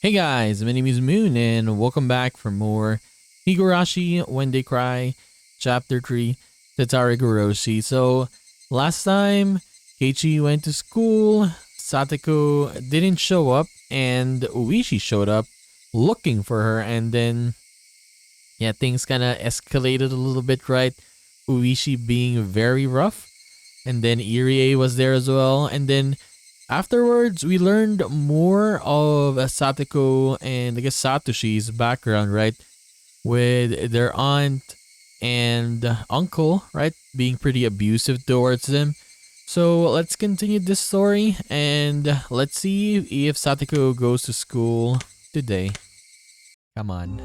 Hey guys, my name is Moon and welcome back for more Higurashi When They Cry, Chapter 3, Tatarigoroshi. So, last time, Keiichi went to school, Satoko didn't show up, and Uishi showed up looking for her, and then, yeah, things kind of escalated a little bit, right? Uishi being very rough, and then Irie was there as well, and then afterwards, we learned more of Satoko and I guess Satoshi's background, right? With their aunt and uncle, right? Being pretty abusive towards them. So let's continue this story and let's see if Satoko goes to school today. Come on.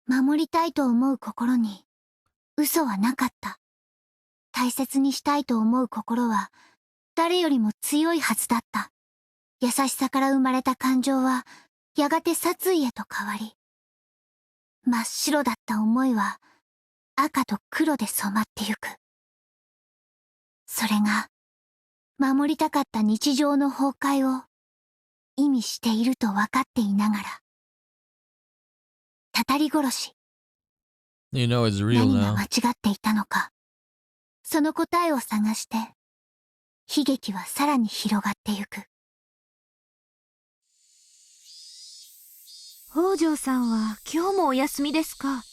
守りたいと思う心に嘘はなかった。大切にしたいと思う心は誰よりも強いはずだった。優しさから生まれた感情はやがて殺意へと変わり、真っ白だった思いは赤と黒で染まってゆく。それが守りたかった日常の崩壊を意味していると分かっていながら。たたり殺し。You know it's real 何が now. 間違っていたのか。その答えを探して、悲劇はさらに広がってゆく。北条さんは今日もお休みですか?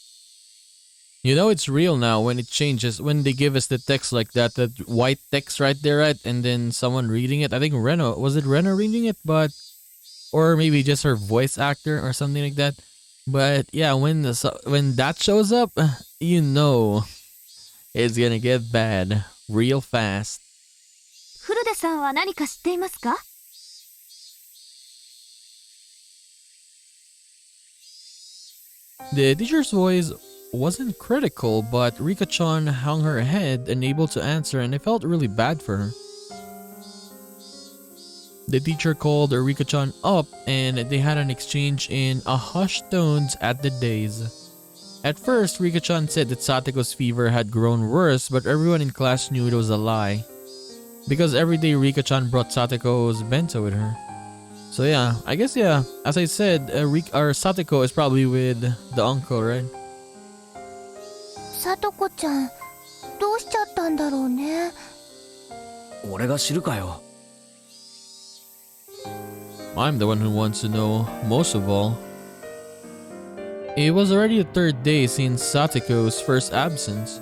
You know it's real now when it changes, when they give us the text like that white text right there, right? And then someone reading it. I think Reno, was it Reno reading it? But, or maybe just her voice actor or something like that. But yeah, when that shows up, you know it's gonna get bad real fast. 古出さんは何か知っていますか? The teacher's voice wasn't critical, but Rika-chan hung her head, unable to answer, and I felt really bad for her. The teacher called Rika-chan up, and they had an exchange in a hushed tones at the days. At first, Rika-chan said that Satoko's fever had grown worse, but everyone in class knew it was a lie. Because every day Rika-chan brought Satoko's bento with her. So yeah, I guess yeah, as I said, Satoko is probably with the uncle, right? さとこちゃん、どうしちゃったんだろうね。俺が知るかよ。I'm the one who wants to know most of all. It was already the third day since Satoko's first absence.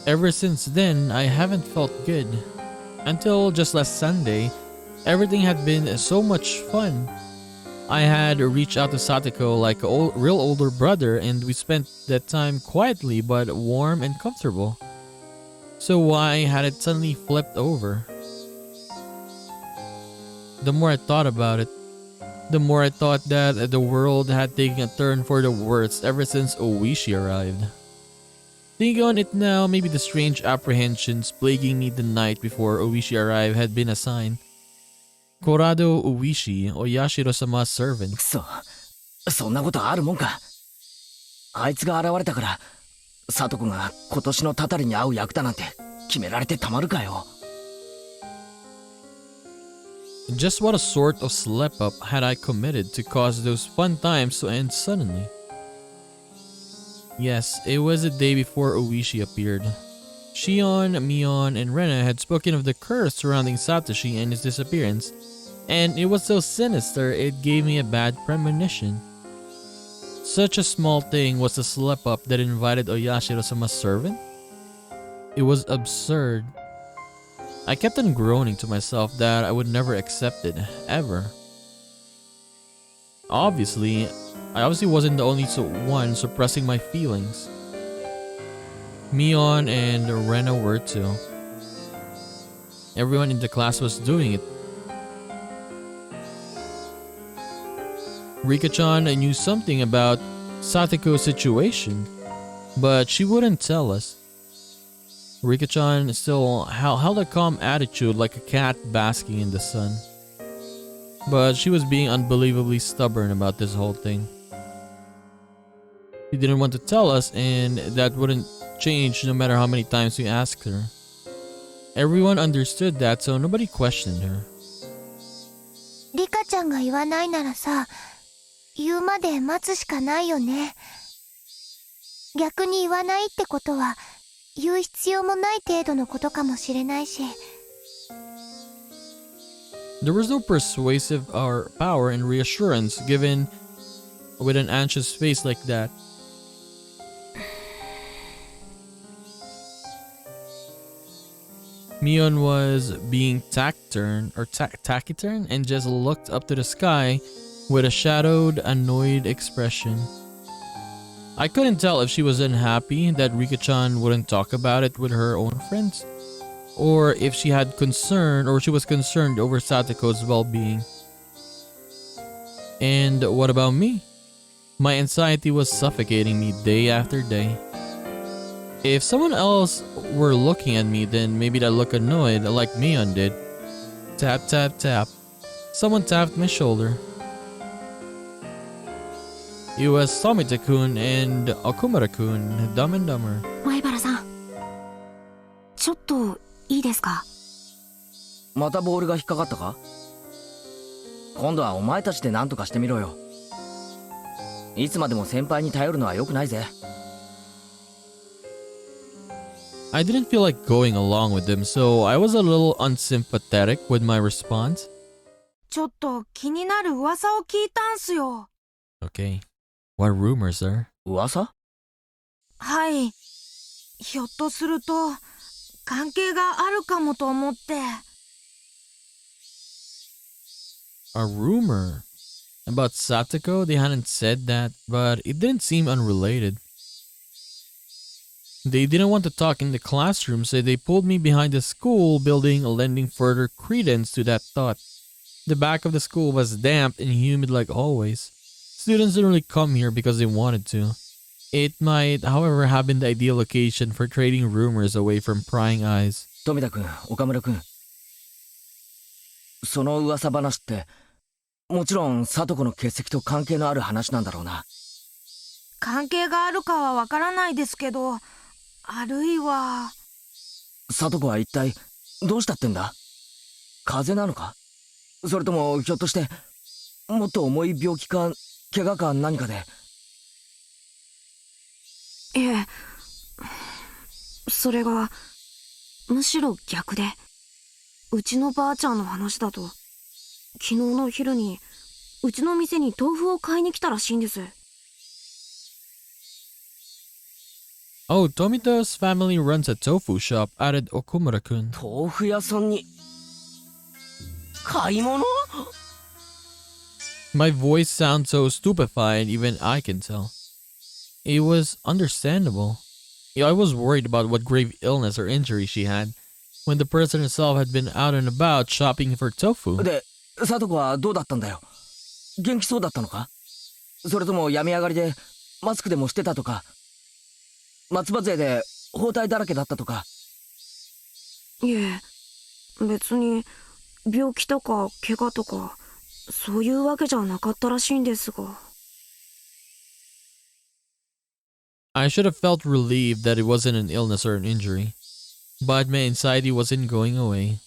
Ever since then, I haven't felt good. Until just last Sunday, everything had been so much fun. I had reached out to Satoko like a real older brother, and we spent that time quietly but warm and comfortable. So why had it suddenly flipped over? The more I thought about it, the more I thought that the world had taken a turn for the worst ever since Uishi arrived. Thinking on it now, maybe the strange apprehensions plaguing me the night before Uishi arrived had been a sign. Korado Uishi, Oyashiro-sama's servant. そんなことあるもんか。あいつが現れたから、聡子が今年のたたりに会う役だなんて決められてたまるかよ。Just what a sort of slip-up had I committed to cause those fun times to end suddenly? Yes, it was the day before Uishi appeared. Shion, Mion, and Rena had spoken of the curse surrounding Satoshi and his disappearance, and it was so sinister it gave me a bad premonition. Such a small thing was a slip-up that invited Oyashiro-sama's servant? It was absurd. I kept on groaning to myself that I would never accept it, ever. I obviously wasn't the only one suppressing my feelings. Mion and Rena were too. Everyone in the class was doing it. Rika-chan knew something about Satoko's situation, but she wouldn't tell us. Rika-chan still held a calm attitude like a cat basking in the sun. But she was being unbelievably stubborn about this whole thing. She didn't want to tell us, and that wouldn't change no matter how many times we asked her. Everyone understood that, so nobody questioned her. リカちゃんが言わないならさ、言うまで待つしかないよね。逆に言わないってことは、言う必要もない程度のことかもしれないし。There was no persuasive or power in reassurance given with an anxious face like that. Mion was being taciturn and just looked up to the sky with a shadowed, annoyed expression. I couldn't tell if she was unhappy that Rika-chan wouldn't talk about it with her own friends, or if she was concerned over Satoko's well-being. And what about me? My anxiety was suffocating me day after day. If someone else were looking at me, then maybe they'd look annoyed like Mion did. Tap, tap, tap. Someone tapped my shoulder. It was Tomita-kun and Okumura-kun, Dumb and Dumber. 前原さん、ちょっといいですか？またボールが引っかかったか？今度はお前たちで何とかしてみろよ。いつまでも先輩に頼るのは良くないぜ。I didn't feel like going along with them, so I was a little unsympathetic with my response. ちょっと気になる噂を聞いたんすよ。Okay. What rumors, sir? 噂？はい。ひょっとすると関係があるかもと思って。A rumor? About Satoko? They hadn't said that, but it didn't seem unrelated. They didn't want to talk in the classroom, so they pulled me behind the school building, lending further credence to that thought. The back of the school was damp and humid like always. Students didn't really come here because they wanted to. It might, however, have been the ideal location for trading rumors away from prying eyes. 富田君、岡村君。その噂話って、もちろん聡子の欠席と関係のある話なんだろうな。関係があるかはわからないですけど、あるいは。聡子は一体どうしたってんだ？風邪なのか？それともひょっとしてもっと重い病気か怪我か何かで。いえ、それがむしろ逆で、うちのばあちゃんの話だと、昨日の昼にうちの店に豆腐を買いに来たらしいんです。Oh, Tomita's family runs a tofu shop, added Okumura-kun. 豆腐屋さんに買い物？ My voice sounds so stupefied, even I can tell. It was understandable. I was worried about what grave illness or injury she had, when the person herself had been out and about shopping for tofu. で、聡子はどうだったんだよ？元気そうだったのか？それとも病み上がりでマスクでもしてたとか、松葉杖で包帯だらけだったとか。いえ、別に病気とか怪我とかそういうわけじゃなかったらしいんですが。I should have felt relieved that it wasn't an illness or an injury, but my anxiety wasn't going away.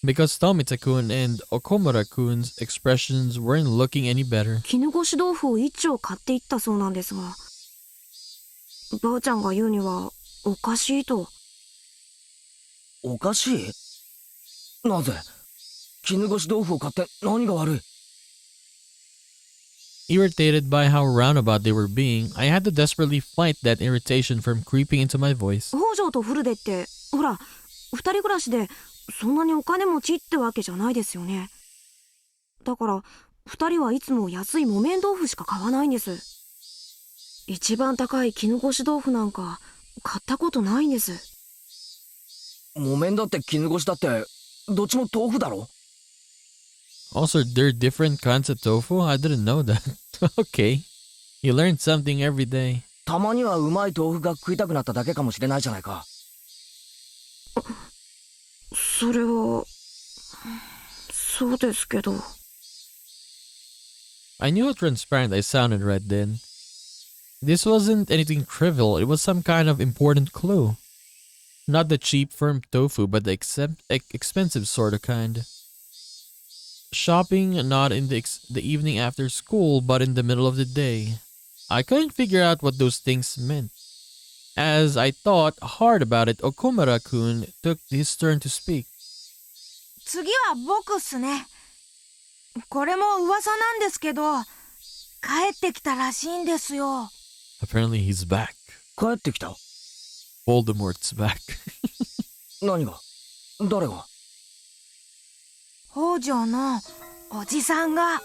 Because Tomita-kun and Okumura-kun's expressions weren't looking any better. 絹ごし豆腐を一丁買っていったそうなんですが、ばあちゃんが言うにはおかしいと。おかしい？なぜ？絹ごし豆腐を買って何が悪い？ Irritated by how roundabout they were being, I had to desperately fight that irritation from creeping into my voice. 北条とフルデってほら二人暮らしでそんなにお金持ちってわけじゃないですよね。だから二人はいつも安い木綿豆腐しか買わないんです。一番高い絹ごし豆腐なんか買ったことないんです。木綿だって絹ごしだってどっちも豆腐だろ？ Also, there are different kinds of tofu? I didn't know that. Okay. You learn something every day. たまにはうまい豆腐が食いたくなっただけかもしれないじゃないか。それはそうですけど。I knew how transparent I sounded right then. This wasn't anything trivial, it was some kind of important clue. Not the cheap firm tofu, but the expensive sort of kind. Shopping not in the evening after school, but in the middle of the day. I couldn't figure out what those things meant. As I thought hard about it, Okumura-kun took his turn to speak. 次は僕っすね。これも噂なんですけど、帰ってきたらしいんですよ。Apparently he's back. 帰ってきた。 Voldemort's back. 何が？誰が？北条のおじさんが。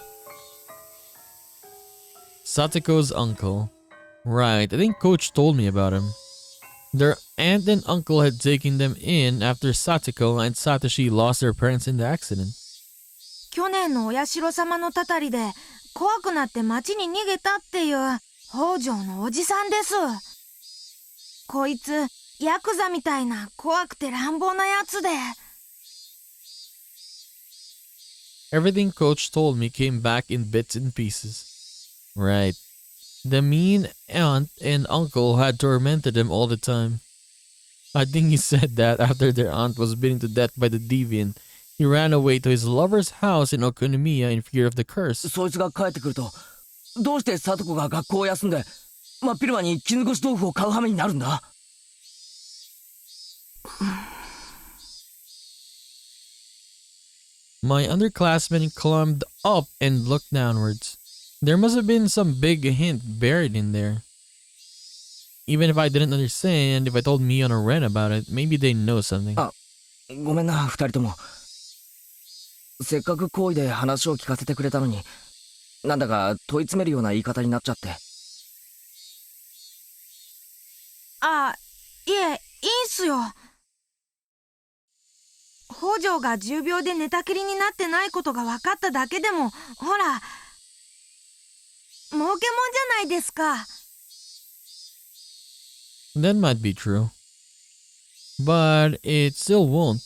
Satoko's uncle. Right, I think Coach told me about him. Their aunt and uncle had taken them in after Satoko and Satoshi lost their parents in the accident. 去年のお社様のたたりで怖くなって町に逃げたっていう北条のおじさんです。こいつヤクザみたいな怖くて乱暴なやつで。Everything Coach told me came back in bits and pieces. Right. The mean aunt and uncle had tormented him all the time. I think he said that after their aunt was beaten to death by the deviant, he ran away to his lover's house in Okonomiya in fear of the curse. そいつが帰ってくると、どうしてサトコが学校を休んで真っ昼間に絹ごし豆腐を買う羽目になるんだ？ My underclassmen climbed up and looked downwards. There must have been some big hint buried in there. Even if I didn't understand, if I told Mion or Ren about it, maybe they know something. ごめんな、二人とも。せっかく好意で話を聞かせてくれたのに、なんだか問い詰めるような言い方になっちゃって。あ、いえ、いいんすよ。北条が重病で寝たきりになってないことが分かっただけでも、ほら、儲けもんじゃないですか。That might be true. But it still won't.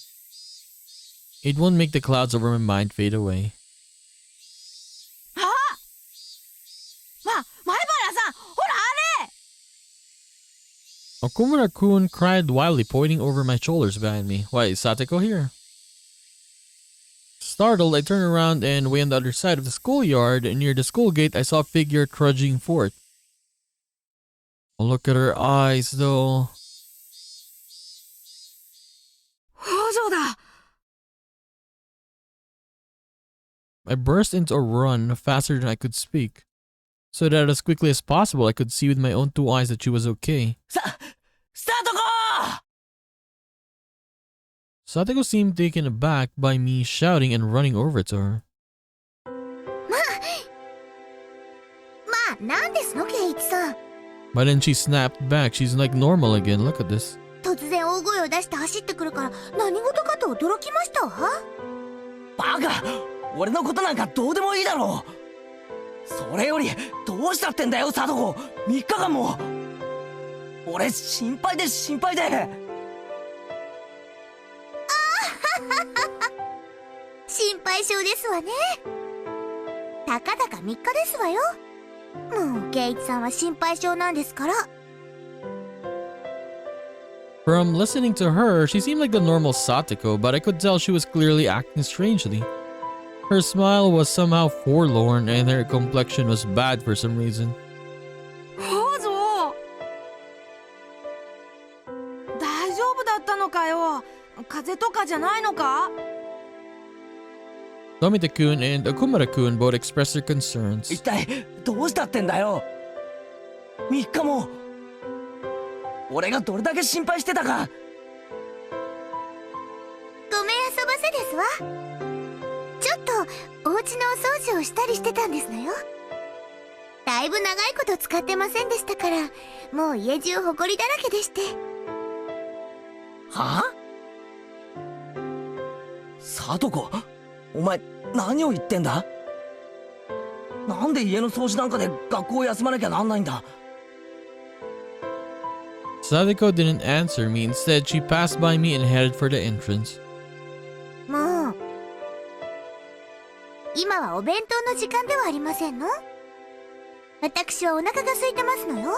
It won't make the clouds over my mind fade away. あ、前原さん、ほらあれ。 Okumura-kun cried wildly, pointing over my shoulders behind me. Why, is Satoko here? Startled, I turned around and way on the other side of the schoolyard, near the school gate, I saw a figure trudging forth. Oh, look at her eyes, though. 北条だ。I burst into a run faster than I could speak, so that as quickly as possible I could see with my own two eyes that she was okay. スタートコー！ Satoko seemed taken aback by me shouting and running over to her. なんですの圭一さん。 But then she snapped back. She's like normal again. Look at this. 突然大声を出して走ってくるから何事かと驚きましたわ。バカ！俺のことなんかどうでもいいだろう。それよりどうしたってんだよサトコ。3日間も。俺心配で心配で。心配性ですわね。たかだか3日ですわよ。もう圭一さんは心配性なんですから。 From listening to her, she seemed like the normal Satoko, but I could tell she was clearly acting strangely. Her smile was somehow forlorn and her complexion was bad for some reason. 北条、大丈夫だったのかよ。風邪とかじゃないのか。 Tomita-kun and Okumura-kun both expressed their concerns. 一体どうしたってんだよ。3日も。俺がどれだけ心配してたか。ごめんあそばせですわ。ちょっとお家のお掃除をしたりしてたんですのよ。だいぶ長いこと使ってませんでしたから、もう家中ホコリだらけでして。はあ？サトコ、お前何を言ってんだ？なんで家の掃除なんかで学校を休まなきゃなんないんだ？ Sadako didn't answer me. Instead, she passed by me and headed for the entrance. もう今はお弁当の時間ではありませんの？私はお腹が空いてますのよ。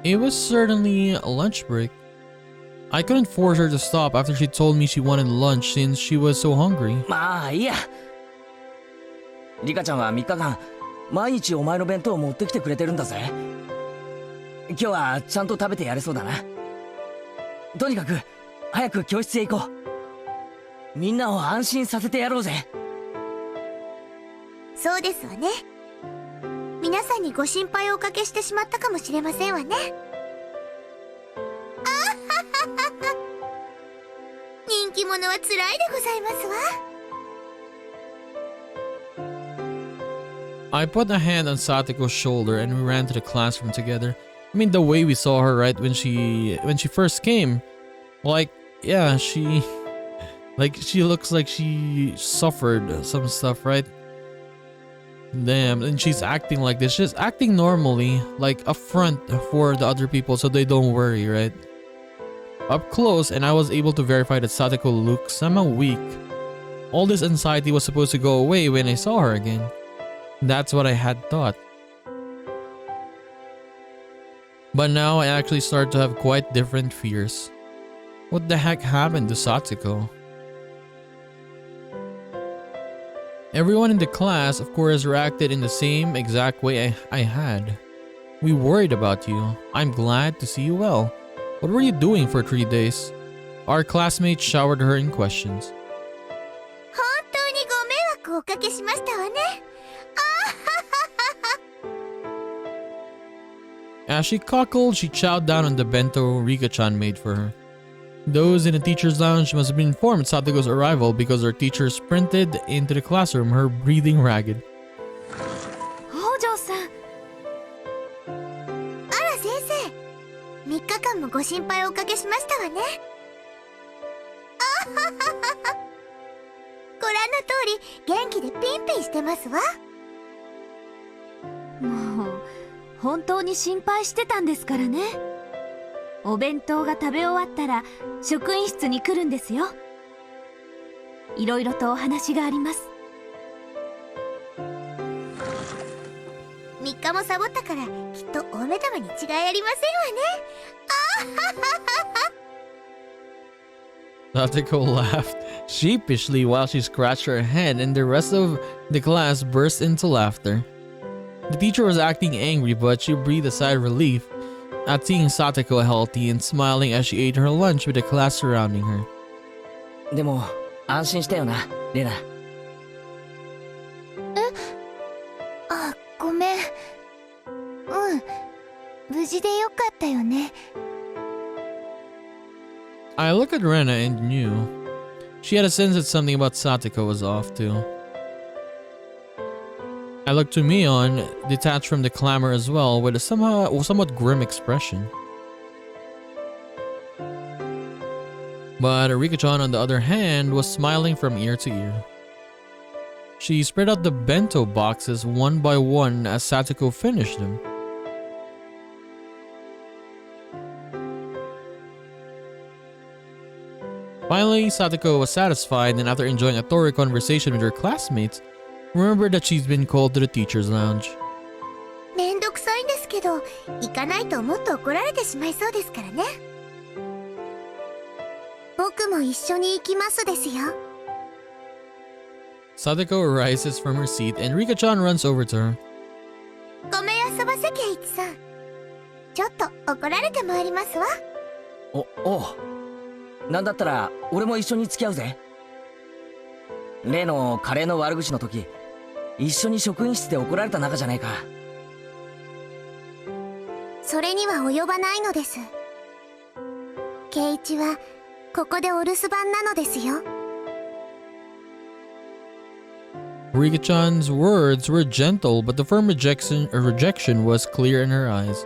It was certainly a lunch break. I couldn't force her to stop after she told me she wanted lunch since she was so hungry. まあいいや。リカちゃんは3日間毎日お前の弁当を持ってきてくれてるんだぜ。今日はちゃんと食べてやれそうだな。とにかく早く教室へ行こう。みんなを安心させてやろうぜ。そうですわね。皆さんにご心配をおかけしてしまったかもしれませんわね。人気者は辛いでございますわ。I put a hand on Satoko's shoulder and we ran to the classroom together. I mean, the way we saw her right when she first came, like, yeah, she looks like she suffered some stuff, right? Damn, and she's acting like this, just acting normally, like a front for the other people so they don't worry, right? Up close, and I was able to verify that Satoko looked somehow weak. All this anxiety was supposed to go away when I saw her again. That's what I had thought. But now I actually start to have quite different fears. What the heck happened to Satoko? Everyone in the class, of course, reacted in the same exact way I had. We worried about you. I'm glad to see you well. What were you doing for 3 days? Our classmates showered her in questions. 本当にご迷惑をおかけしましたわね。As she cackled, she chowed down on the bento Rika-chan made for her. Those in the teacher's lounge must have been informed of Satoko's arrival because her teacher sprinted into the classroom, her breathing ragged. 北条さん。あら先生、3日間もご心配をおかけしましたわね。ご覧の通り元気でピンピンしてますわ。もう本当に心配してたんですからね。お弁当が食べ終わったら職員室に来るんですよ。いろいろとお話があります。3日もサボったからきっと大目玉に違いありませんわね。Satoko laughed sheepishly while she scratched her head, and the rest of the class burst into laughter. The teacher was acting angry, but she breathed a sigh of relief at seeing Satoko healthy and smiling as she ate her lunch with the class surrounding her. でも安心したよな、レナ。あ、ごめん。無事でよかったよね。I looked at Rena and knew. She had a sense that something about Satoko was off too. I looked to Mion, detached from the clamor as well, with a somewhat grim expression. But Rika-chan, on the other hand, was smiling from ear to ear. She spread out the bento boxes one by one as Satoko finished them. Finally, Satoko was satisfied, and after enjoying a thorough conversation with her classmates, remembered that she's been called to the teacher's lounge. めんどくさいんですけど、行かないともっと怒られてしまいそうですからね。僕も一緒に行きますですよ。Satoko rises from her seat and Rika-chan runs over to her. ごめん遊ばせケイチさん。ちょっと怒られてまいりますわ。おう。なんだったら俺も一緒に付き合うぜ。例のカレーの悪口の時、一緒に職員室で怒られた仲じゃねえか。それには及ばないのです。ケイチはここでお留守番なのですよ。Rika-chan's words were gentle, but the firm rejection was clear in her eyes.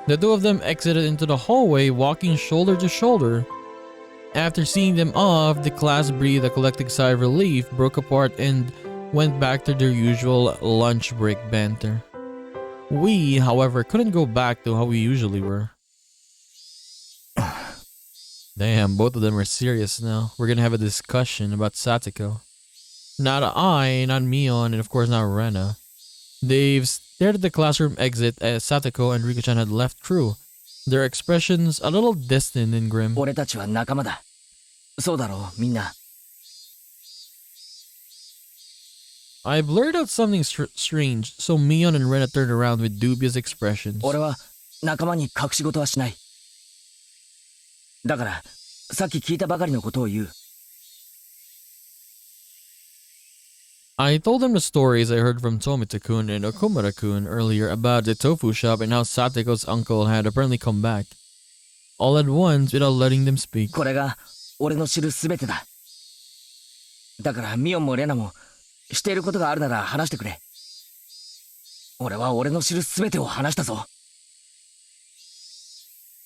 The two of them exited into the hallway, walking shoulder to shoulder. After seeing them off, the class breathed a collective sigh of relief, broke apart, and went back to their usual lunch break banter. We, however, couldn't go back to how we usually were. Damn, both of them are serious now. We're gonna have a discussion about Satoko. Not I, not Mion, and of course not Rena. They've stared at the classroom exit as Satoko and Rika-chan had left through, their expressions a little distant and grim. 俺たちは仲間だ。そうだろう、みんな。I blurted out something strange, so Mion and Rena turned around with dubious expressions. 俺は仲間に隠し事はしない。だから、さっき聞いたばかりのことを言う。I told them the stories I heard from Tomita-kun and Okumura-kun earlier about the tofu shop and how Satoko's uncle had apparently come back, all at once without letting them speak. これが俺の知るすべてだ。だからミオンもレナも知っていることがあるなら話してくれ。俺は俺の知るすべてを話したぞ。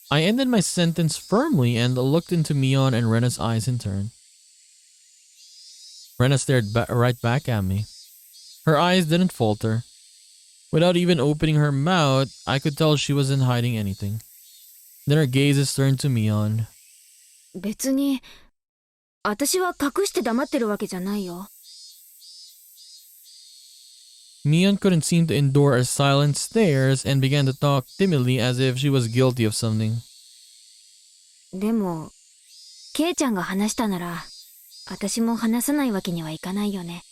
I ended my sentence firmly and looked into Mion and Rena's eyes in turn. Rena stared right back at me. Her eyes didn't falter. Without even opening her mouth, I could tell she wasn't hiding anything. Then her gazes turned to Mion. 別に、私は隠して黙ってるわけじゃないよ。Mion couldn't seem to endure our silent stares and began to talk timidly as if she was guilty of something. でも、ケイちゃんが話したなら、私も話さないわけにはいかないよね。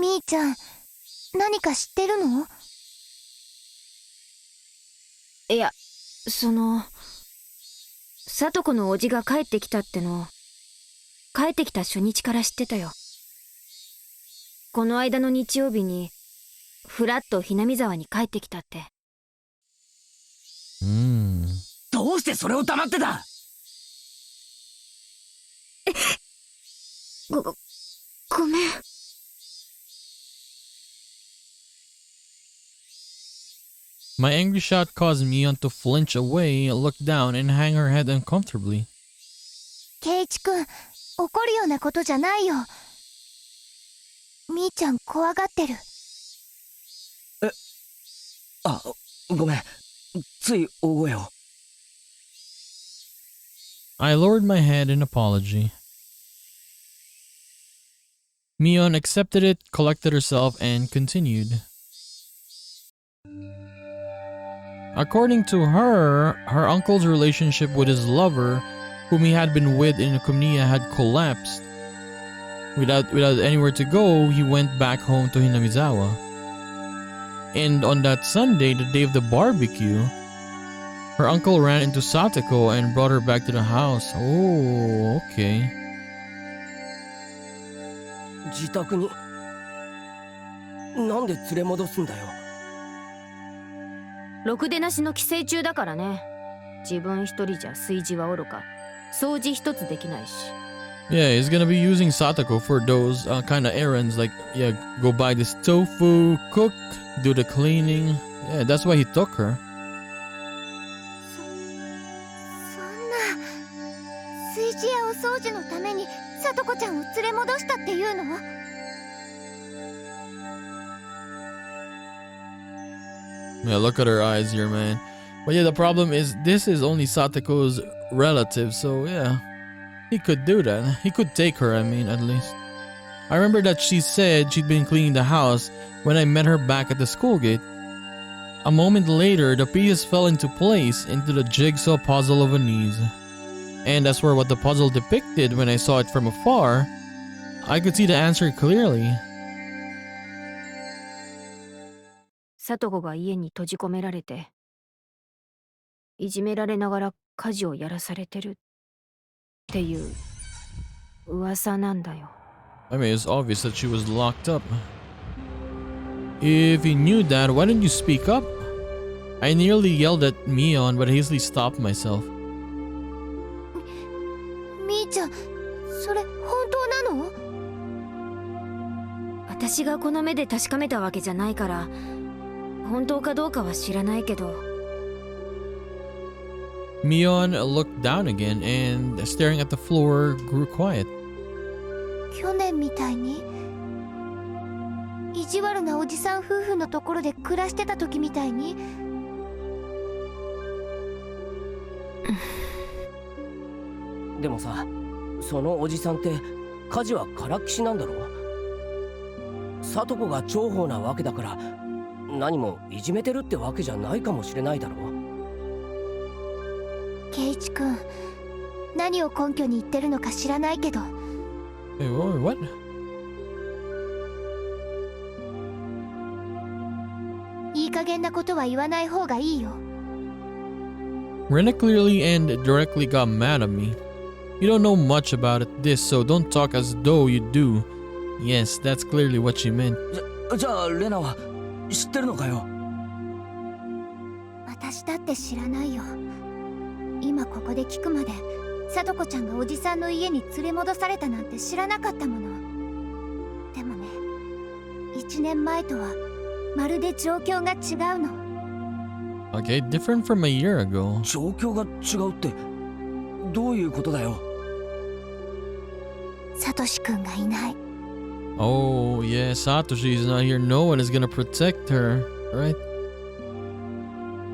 みーちゃん、何か知ってるの？いや、さとこのおじが帰ってきたっての、帰ってきた初日から知ってたよ。この間の日曜日に、ふらっとひなみ沢に帰ってきたって。どうしてそれを黙ってた？ごめん。My angry shout caused Mion to flinch away, look down, and hang her head uncomfortably. ケイチ君、怒るようなことじゃないよ。みーちゃん怖がってる。あ、ごめん。つい大声を。I lowered my head in apology. Mion accepted it, collected herself, and continued. According to her, her uncle's relationship with his lover, whom he had been with in Kumniya, had collapsed. Without anywhere to go, he went back home to Hinamizawa. And on that Sunday, the day of the barbecue, her uncle ran into Satoko and brought her back to the house. Oh, okay. 自宅になんで連れ戻すんだよ。ろくでなしの寄生虫だからね。自分一人じゃ炊事はおろか、掃除一つできないし。Yeah, he's gonna be using Satoko for those kind of errands like, yeah, go buy this tofu, cook, do the cleaning. Yeah, that's why he took her. そんな、炊事やお掃除のためにさとこちゃんを連れ戻したっていうの？Yeah, look at her eyes here, man. But yeah, the problem is this is only Satoko's relative, so yeah. He could do that. He could take her, I mean, at least. I remember that she said she'd been cleaning the house when I met her back at the school gate. A moment later, the pieces fell into place into the jigsaw puzzle of unease. And as for what the puzzle depicted when I saw it from afar, I could see the answer clearly. さとこが家に閉じ込められて、いじめられながら家事をやらされてるっていう噂なんだよ。I mean, it's obvious that she was locked up. If you knew that, why didn't you speak up? I nearly yelled at Mion, but hastily stopped myself. みーちゃん、それ本当なの？私がこの目で確かめたわけじゃないから、本当かどうかは知らないけど。Mion looked down again and, staring at the floor, grew quiet. 去年みたいに意地悪なおじさん夫婦のところで暮らしてた時みたいに。でもさ、そのおじさんって家事はからっきしなんだろ？聡子が重宝なわけだから、何もいじめてるってわけじゃないかもしれないだろ。圭一くん、何を根拠に言ってるのか知らないけど、 Hey, what? いい加減なことは言わない方がいいよ。Rena clearly and directly got mad at me. You don't know much about this, so don't talk as though you do. Yes, that's clearly what she meant. じゃあレナは知ってるのかよ。私だって知らないよ。今ここで聞くまで聡子ちゃんがおじさんの家に連れ戻されたなんて知らなかったもの。でもね、1年前とはまるで状況が違うの。 Okay, different from a year ago. 状況が違うってどういうことだよ。サトシくんがいない。 Oh, yeah, Satoshi is not here. No one is gonna protect her, right?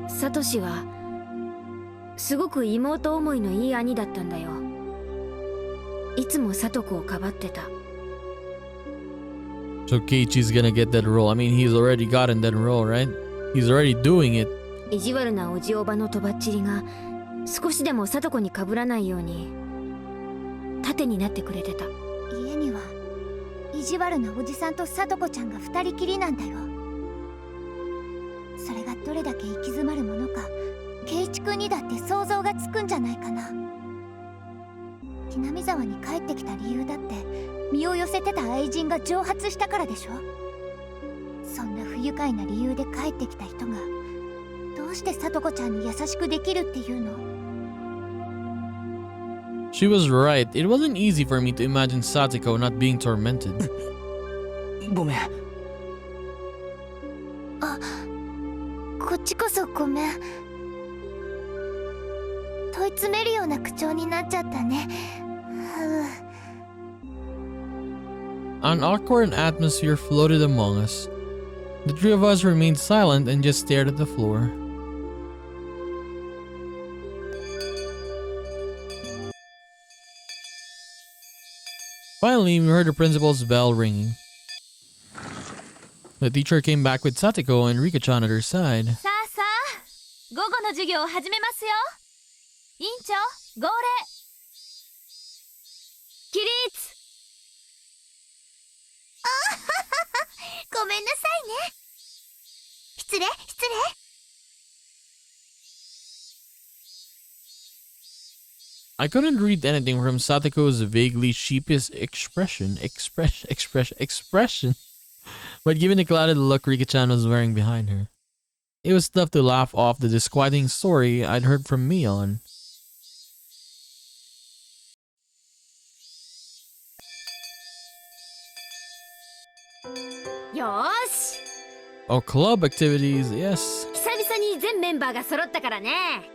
サトシはすごく妹思いのいい兄だったんだよ。いつもサトコをかばってた。 So Keiichi's gonna get that role. I mean, he's already gotten that role, right? He's already doing it. 意地悪なおじおばのとばっちりが少しでもサトコにかぶらないように盾になってくれてた。家には意地悪なおじさんとサトコちゃんが2人きりなんだよ。それがどれだけ行き詰まるものか、圭一くんにだって想像がつくんじゃないかな。木南沢に帰ってきた理由だって身を寄せてた愛人が蒸発したからでしょ。そんな不愉快な理由で帰ってきた人がどうして聡子ちゃんに優しくできるっていうの？ She was right. It wasn't easy for me to imagine Satoko not being tormented. ごめん。あ、こっちこそごめん。問い詰めるような口調になっちゃったね。An awkward atmosphere floated among us. The three of us remained silent and just stared at the floor. Finally, we heard the principal's bell ringing. The teacher came back with Satoko and Rika-chan at her side. さあさあ、午後の授業を始めますよ。委員長、号令。起立。ごめんなさいね。失礼。 I couldn't read anything from Satoko's vaguely sheepish expression. But given the clouded look Rika-chan was wearing behind her, it was tough to laugh off the disquieting story I'd heard from Mion. Oh, club activities, yes. 久々に全メンバーが揃ったからね。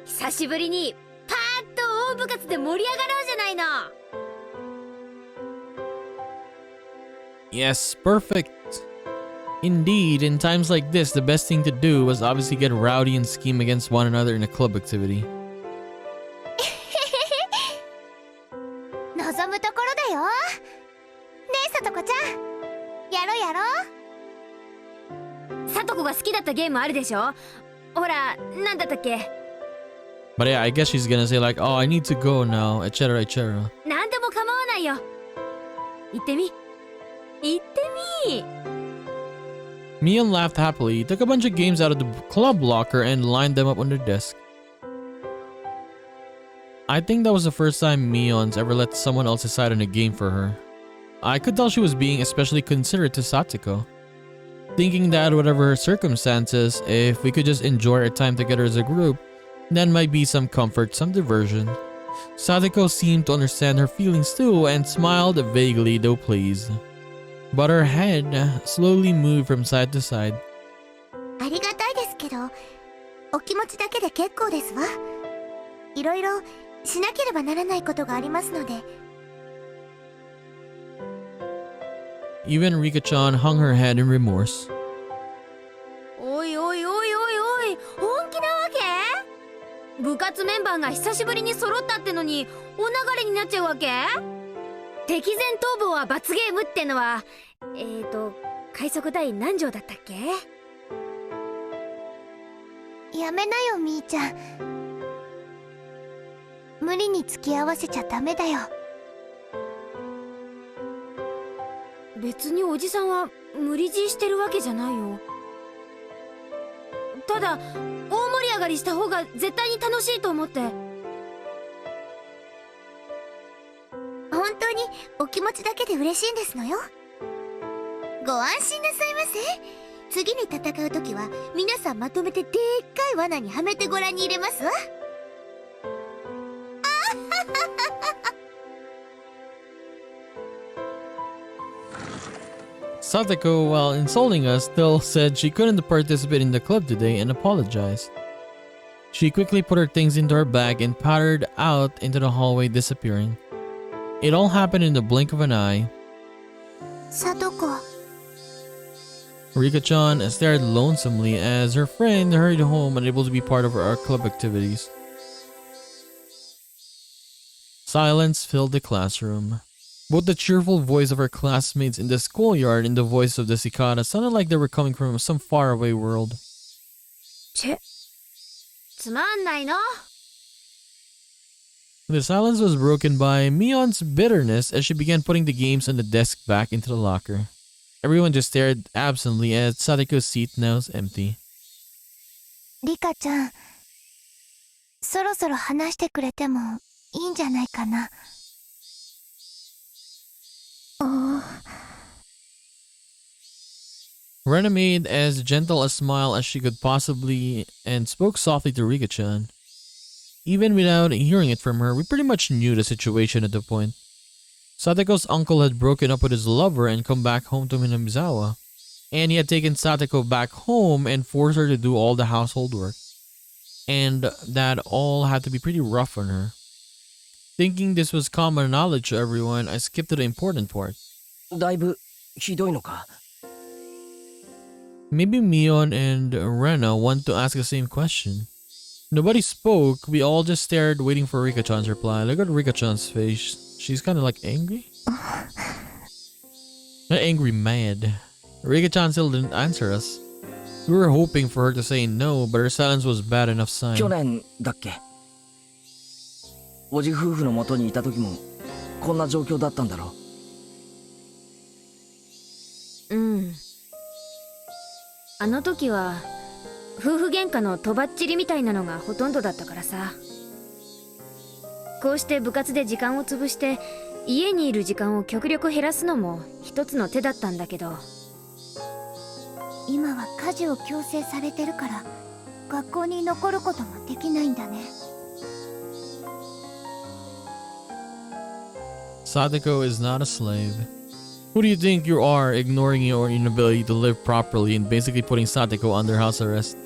久しぶりにパーッと大部活で盛り上がろうじゃないの。 Yes, perfect. Indeed, in times like this, the best thing to do was obviously get rowdy and scheme against one another in a club activity. 望むところだよ。ねえ、さとこちゃん。やろう。サトコが好きだったゲームあるでしょ。ほら、なんだったっけ。 But yeah, I guess she's gonna say like, oh, I need to go now, etc, etc. なんでも構わないよ。行ってみ。Mion laughed happily, took a bunch of games out of the club locker and lined them up on their desk. I think that was the first time Mion's ever let someone else decide on a game for her. I could tell she was being especially considerate to Satoko, thinking that whatever her circumstances, if we could just enjoy our time together as a group, that might be some comfort, some diversion. Satoko seemed to understand her feelings too and smiled vaguely though pleased. But her head slowly moved from side to side. ありがたいですけど、お気持ちだけで結構ですわ。いろいろしなければならないことがありますので。 Even Rika-chan hung her head in remorse. おい、本気なわけ？部活メンバーが久しぶりに揃ったってのにお流れになっちゃうわけ？敵前逃亡は罰ゲームってのは快速第何条だったっけ？やめなよみーちゃん。無理に付き合わせちゃダメだよ。別におじさんは無理強いしてるわけじゃないよ。ただ大盛り上がりした方が絶対に楽しいと思って。本当にお気持ちだけで嬉しいんですのよ。ご安心なさいませ。次に戦う時は皆さんまとめてでっかい罠にはめてご覧に入れますわ。Satoko, while insulting us, still said she couldn't participate in the club today and apologized. She quickly put her things into her bag and pattered out into the hallway, disappearing. It all happened in the blink of an eye. さとこ、 Rika-chan stared lonesomely as her friend hurried home, unable to be part of our club activities. Silence filled the classroom. Both the cheerful voice of her classmates in the schoolyard and the voice of the cicada sounded like they were coming from some faraway world. つまんないの？ The silence was broken by Mion's bitterness as she began putting the games on the desk back into the locker. Everyone just stared absently at Satoko's seat, now empty. リカちゃん、そろそろ話してくれてもいいんじゃないかな。Rena made as gentle a smile as she could possibly and spoke softly to Rika-chan. Even without hearing it from her, we pretty much knew the situation at the point. Satoko's uncle had broken up with his lover and come back home to Minamizawa, and he had taken Satoko back home and forced her to do all the household work. And that all had to be pretty rough on her. Thinking this was common knowledge to everyone, I skipped to the important part. だいぶひどいのか？ Maybe Mion and Rena want to ask the same question. Nobody spoke, we all just stared waiting for Rika-chan's reply. Look at Rika-chan's face. She's kind of like angry? Not angry, mad. Rika-chan still didn't answer us. We were hoping for her to say no, but her silence was bad enough sign. 去年だっけ？おじ夫婦の元にいた時もこんな状況だったんだろうん。あの時は夫婦喧嘩のとばっちりみたいなのがほとんどだったからさ。こうして部活で時間を潰して家にいる時間を極力減らすのも一つの手だったんだけど。今は家事を強制されてるから学校に残ることもできないんだね。Satoko is not a slave. Who do you think you are, ignoring your inability to live properly and basically putting Satoko under house arrest?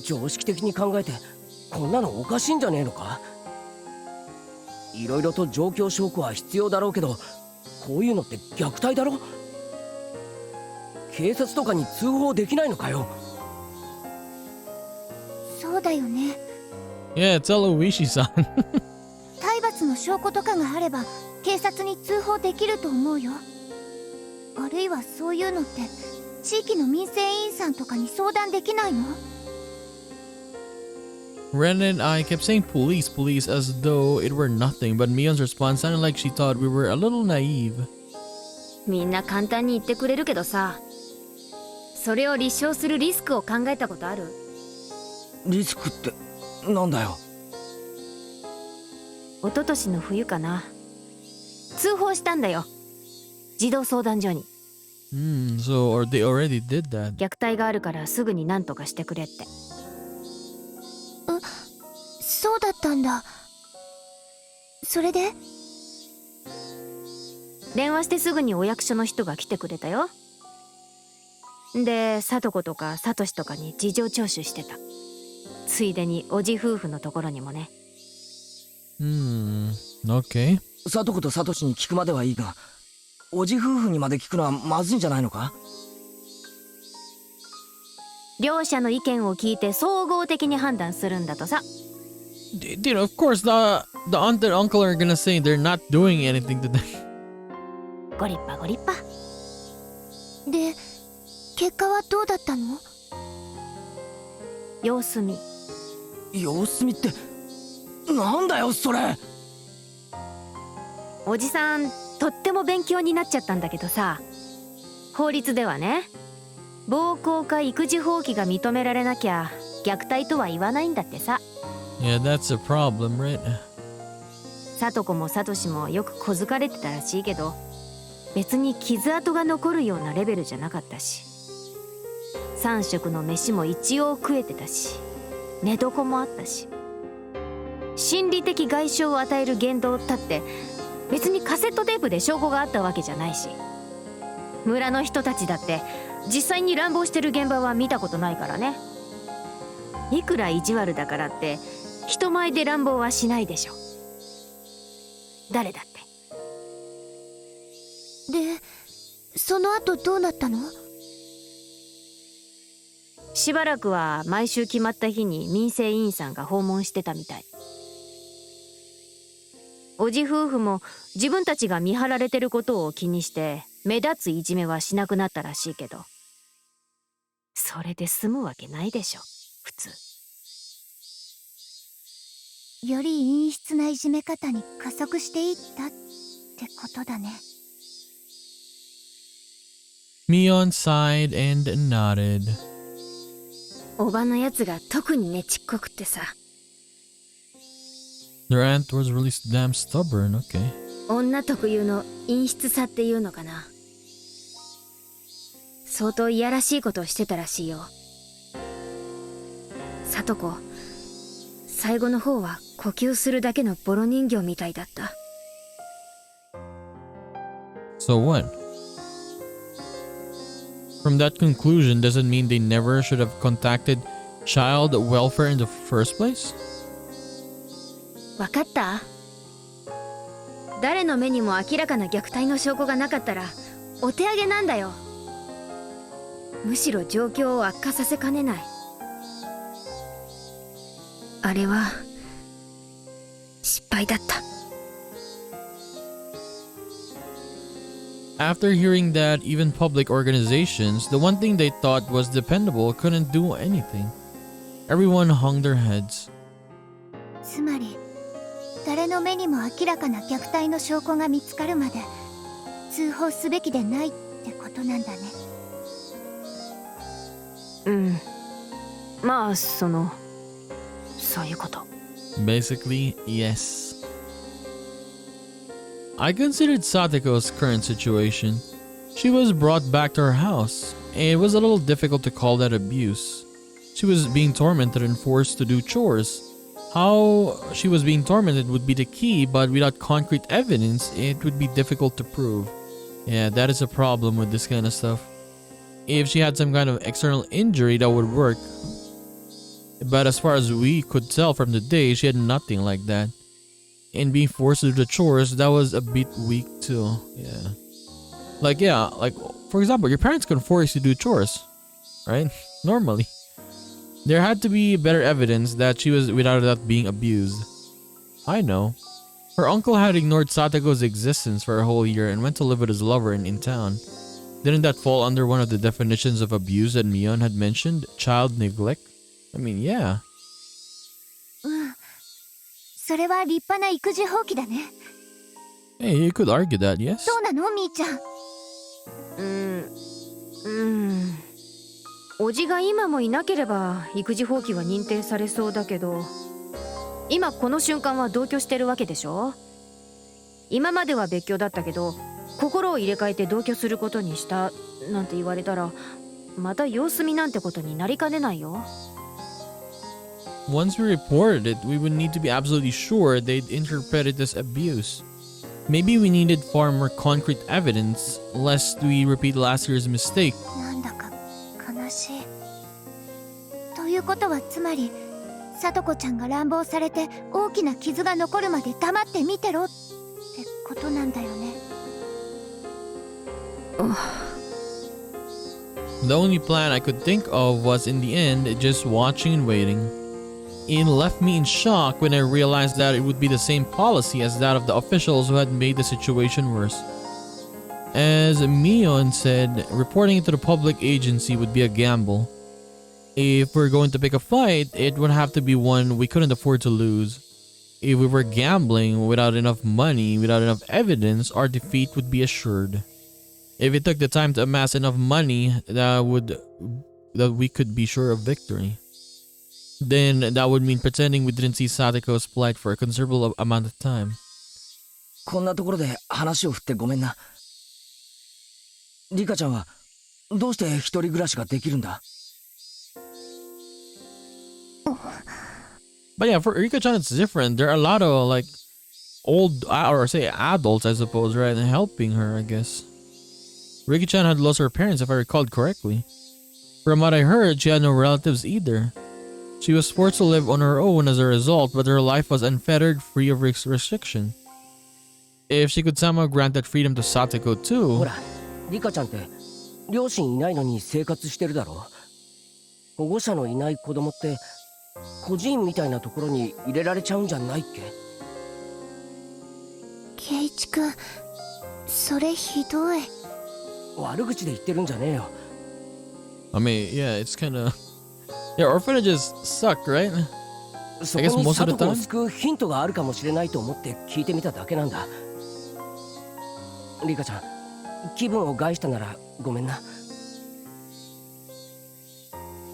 常識的に考えてこんなのおかしいんじゃねえのか？いろいろと状況証拠は必要だろうけど、こういうのって虐待だろ？警察とかに通報できないのかよ？そうだよね。Yeah, tell Oishi-san. 体罰の証拠とかがあれば警察に通報できると思うよ。あるいはそういうのって地域の民生委員さんとかに相談できないの？ Ren and I kept saying police, police as though it were nothing, but Mion's response sounded like she thought we were a little naive. みんな簡単に言ってくれるけどさ、それを立証するリスクを考えたことある？リスクってなんだよ？一昨年の冬かな。通報したんだよ。児童相談所に。So or they already did that. 虐待があるからすぐに何とかしてくれって。そうだったんだ。それで？電話してすぐにお役所の人が来てくれたよ。で、さとことかさとしとかに事情聴取してた。ついでにおじ夫婦のところにもね。Okay. さとことさとしに聞くまではいいが、おじ夫婦にまで聞くのはまずいんじゃないのか？両者の意見を聞いて総合的に判断するんだとさ。Dude, of course the aunt and uncle are gonna say they're not doing anything today. ご立派ご立派。で、結果はどうだったの？様子見。様子見ってなんだよそれ。おじさんとっても勉強になっちゃったんだけどさ、法律ではね、暴行か育児放棄が認められなきゃ虐待とは言わないんだってさ。 Yeah, that's a problem, right? サトコもサトシもよく小づかれてたらしいけど、別に傷跡が残るようなレベルじゃなかったし、3食の飯も一応食えてたし、寝床もあったし、心理的外傷を与える言動だって別にカセットテープで証拠があったわけじゃないし、村の人たちだって実際に乱暴してる現場は見たことないからね。いくら意地悪だからって人前で乱暴はしないでしょ、誰だって。で、その後どうなったの？しばらくは毎週決まった日に民生委員さんが訪問してたみたい。おじ夫婦も自分たちが見張られてることを気にして目立ついじめはしなくなったらしいけど、それで済むわけないでしょ普通。より陰湿ないじめ方に加速していったってことだね。Mion sighed and nodded. おばのやつが特にねちっこくってさ、Their aunt was really damn stubborn, okay. 女特有の陰湿さっていうのかな。相当いやらしいことをしてたらしいよ。サトコ、最後の方は呼吸するだけのボロ人形みたいだった。 So what? From that conclusion, does it mean they never should have contacted child welfare in the first place? わかった？誰の目にも明らかな虐待の証拠がなかったらお手上げなんだよ。むしろ状況を悪化させかねない。あれは失敗だった。 After hearing that even public organizations, the one thing they thought was dependable, couldn't do anything. Everyone hung their heads. つまり、誰の目にも明らかな虐待の証拠が見つかるまで通報すべきでないってことなんだね。うん。まあそういうこと。 Basically, yes. I considered Satoko's current situation. She was brought back to her house, and it was a little difficult to call that abuse. She was being tormented and forced to do chores. How she was being tormented would be the key, but without concrete evidence, it would be difficult to prove. Yeah, that is a problem with this kind of stuff. If she had some kind of external injury, that would work. But as far as we could tell from the day, she had nothing like that. And being forced to do the chores, that was a bit weak too. Yeah. Like, for example, your parents can force you to do chores, right? Normally. There had to be better evidence that she was without that being abused. I know. Her uncle had ignored Satoko's existence for a whole year and went to live with his lover in town. Didn't that fall under one of the definitions of abuse that Mion had mentioned? Child neglect? I mean, yeah. うん。それは立派な育児放棄だね。Hey, you could argue that, yes? そうなの、みーちゃん。おじが今もいなければ育児放棄は認定されそうだけど、今この瞬間は同居してるわけでしょ。今までは別居だったけど心を入れ替えて同居することにしたなんて言われたら、また様子見なんてことになりかねないよ。 Once we reported it, we would need to be absolutely sure they'd interpret it as abuse. Maybe we needed far more concrete evidence, lest we repeat last year's mistake. なんだか悲しい。ということはつまり、さとこちゃんが乱暴されて大きな傷が残るまで黙って見てろってことなんだよね。The only plan I could think of was, in the end, just watching and waiting. It left me in shock when I realized that it would be the same policy as that of the officials who had made the situation worse. As Mion said, reporting it to the public agency would be a gamble. If we're going to pick a fight, it would have to be one we couldn't afford to lose. If we were gambling without enough money, without enough evidence, our defeat would be assured. If it took the time to amass enough money that we could be sure of victory, then that would mean pretending we didn't see Satoko's plight for a considerable amount of time. こんなところで話を振ってごめんな。リカちゃんはどうして一人暮らしができるんだ？ But yeah, for Rika-chan, it's different. There are a lot of like old or say adults, I suppose, right, helping her, I guess. Rika-chan had lost her parents, if I recalled correctly. From what I heard, she had no relatives either. She was forced to live on her own as a result, but her life was unfettered, free of restriction. If she could somehow grant that freedom to Satoko ほ too. ら、リカちゃんって両親いないのに生活してるだろ。保護者のいない子供って孤児院みたいなところに入れられちゃうんじゃないっけ？圭一くん、それひどい。悪口で言ってるんじゃねえよ。I mean, yeah, it's kind of yeah, orphanages suck, right? そこ I guess に most サ of ト the コを time. 救うヒントがあるかもしれないと思って聞いてみただけなんだ。リカちゃん、気分を害したならごめんな。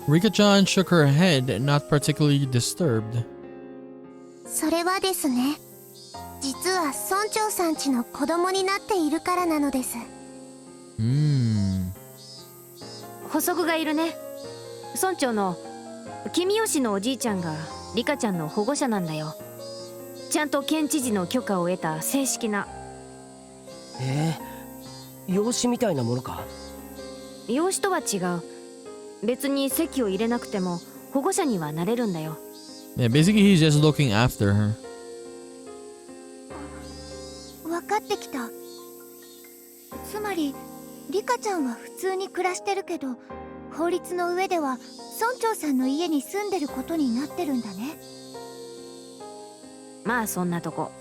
Rika-chan shook her head, not particularly disturbed. それはですね、実は村長さん家の子供になっているからなのです。補足がいるね。村長の君吉のおじいちゃんがリカちゃんの保護者なんだよ。ちゃんと県知事の許可を得た正式な。養子みたいなものか？養子とは違う。別に籍を入れなくても保護者にはなれるんだよ。Yeah, basically he's just looking after her. 分かってきた。つまりリカちゃんは普通に暮らしてるけど、法律の上では村長さんの家に住んでることになってるんだね。まあそんなとこ。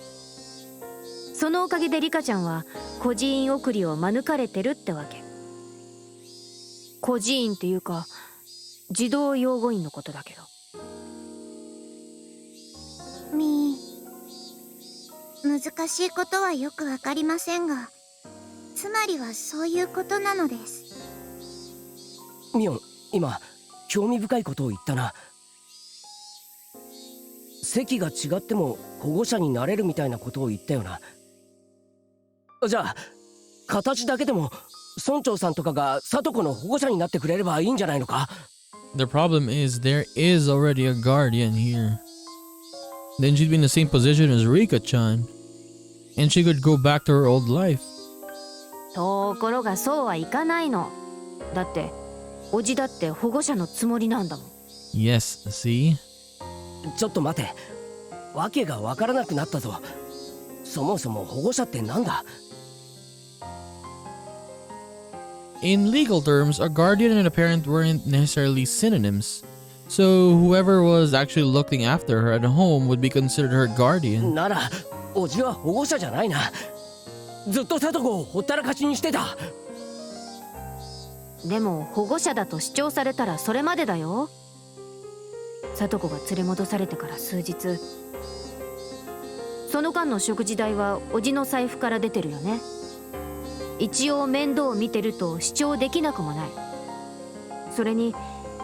そのおかげでリカちゃんは孤児院送りを免れてるってわけ。孤児院っていうか児童養護院のことだけど。難しいことはよくわかりませんが、つまりはそういうことなのです。ミオン、今興味深いことを言ったな。席が違っても保護者になれるみたいなことを言ったよな。じゃあ形だけでも村長さんとかがサトコの保護者になってくれればいいんじゃないのか？ The problem is there is already a guardian here. Then she'd be in the same position as Rika-chan, and she could go back to her old life. ところがそうはいかないの。だっておじだって保護者のつもりなんだもん。 Yes, see? ちょっと待て、わけがわからなくなったぞ。そもそも保護者ってなんだ？ In legal terms, a guardian and a parent weren't necessarily synonyms. So whoever was actually looking after her at home would be considered her guardian. ならおじは保護者じゃないな。ずっとサトコをほったらかしにしてた。でも保護者だと主張されたらそれまでだよ。聡子が連れ戻されてから数日、その間の食事代はおじの財布から出てるよね。一応面倒を見てると主張できなくもない。それに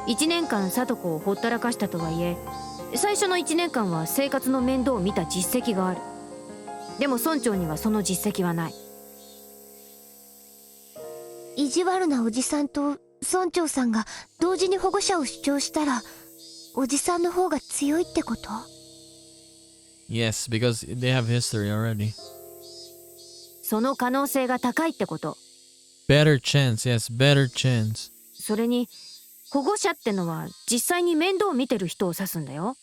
1年間聡子をほったらかしたとはいえ、最初の1年間は生活の面倒を見た実績がある。でも村長にはその実績はない。意地悪なおじさんと村長さんが同時に保護者を主張したら、おじさんの方が強いってこと？ Yes, because they have history already. その可能性が高いってこと。 Better chance, yes, better chance. それに保護者ってのは実際に面倒を見てる人を指すんだよ。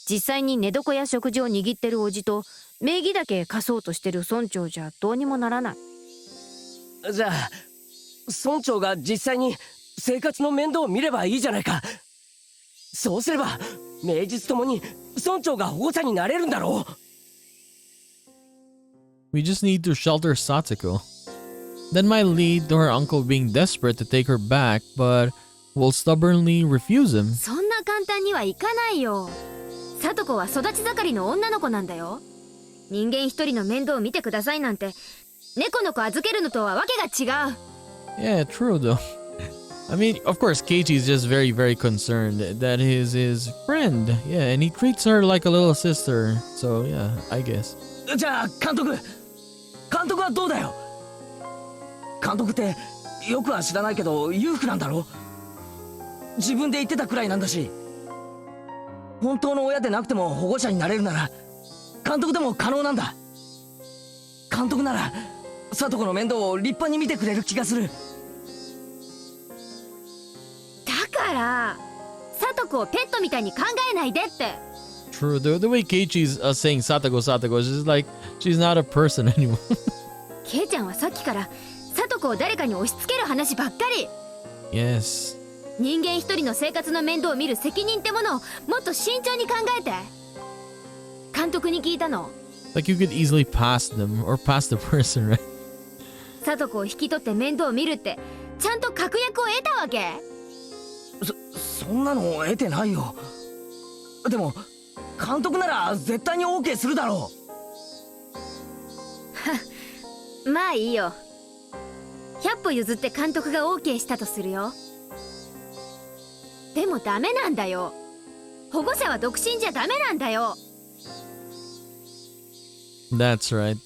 実際に寝床や食事を握ってるおじと名義だけ貸そうとしてる村長じゃどうにもならない。じゃあ村長が実際に生活の面倒を見ればいいじゃないか。そうすれば名実ともに村長が保護者になれるんだろう。 We just need to shelter Satoko. That might lead to her uncle being desperate to take her back, but will stubbornly refuse him. そんな簡単にはいかないよ。サトコは育ち盛りの女の子なんだよ。人間一人の面倒を見てくださいなんて、猫の子預けるのとはわけが違う。Yeah, true though. I mean, of course, Keiichi's just very, very concerned that his friend. Yeah, and he treats her like a little sister. So yeah, I guess. じゃあ監督はどうだよ。監督ってよくは知らないけど裕福なんだろ。自分で言ってたくらいなんだし、本当の親でなくても保護者になれるなら監督でも可能なんだ。監督なら聡子の面倒を立派に見てくれる気がする。だからサトコをペットみたいに考えないでって。 True. The way Keiichi's saying Satoko is just like she's not a person anymore. ケイちゃんはさっきからサトコを誰かに押し付ける話ばっかり。 Yes. 人間一人の生活の面倒を見る責任ってものをもっと慎重に考えて。監督に聞いたの。 Like you could easily pass them or pass the person, right? サトコを引き取って面倒を見るってちゃんと確約を得たわけ？そんなの得てないよ。でも監督なら絶対に OK するだろう。まあいいよ。100歩譲って監督が OK したとするよ。でもダメなんだよ。保護者は独身じゃダメなんだよ。 That's right.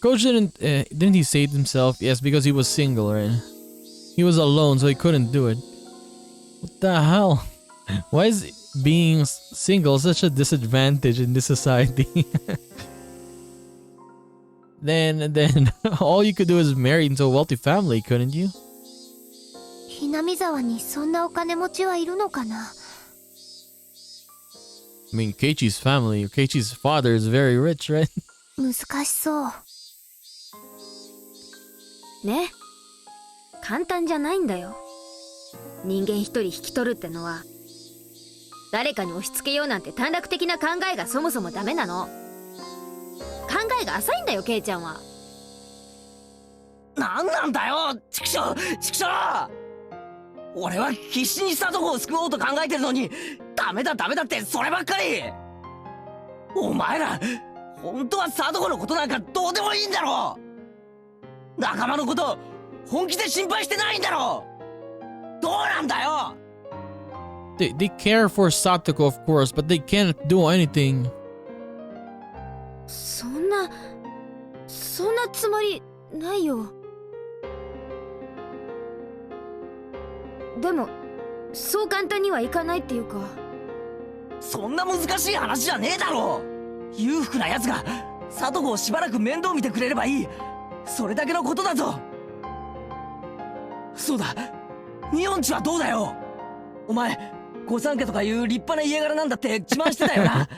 Coach didn't he say it himself? Yes, because he was single, right? He was alone, so he couldn't do it. What the hell? Why is being single such a disadvantage in this society? Then all you could do is marry into a wealthy family, couldn't you? ひなみ沢にそんなお金持ちはいるのかな。 I mean, Keiichi's family, or Keiichi's father is very rich, right? 難しそう。ね、簡単じゃないんだよ。人間一人引き取るってのは誰かに押し付けようなんて短絡的な考えがそもそもダメなの。考えが浅いんだよ、ケイちゃんは。なんなんだよ、畜生俺は必死に聡子を救おうと考えてるのにダメだってそればっかり。お前ら本当は聡子のことなんかどうでもいいんだろ。仲間のこと本気で心配してないんだろ。どうなんだよ。 They care for Satoko, of course, but they can't do anything. そんなつもりないよ。でもそう簡単にはいかないっていうか。そんな難しい話じゃねえだろ。裕福な奴が聡子をしばらく面倒見てくれればいい、それだけのことだぞ。そうだ、日本地はどうだよ。お前御三家とかいう立派な家柄なんだって自慢してたよな。I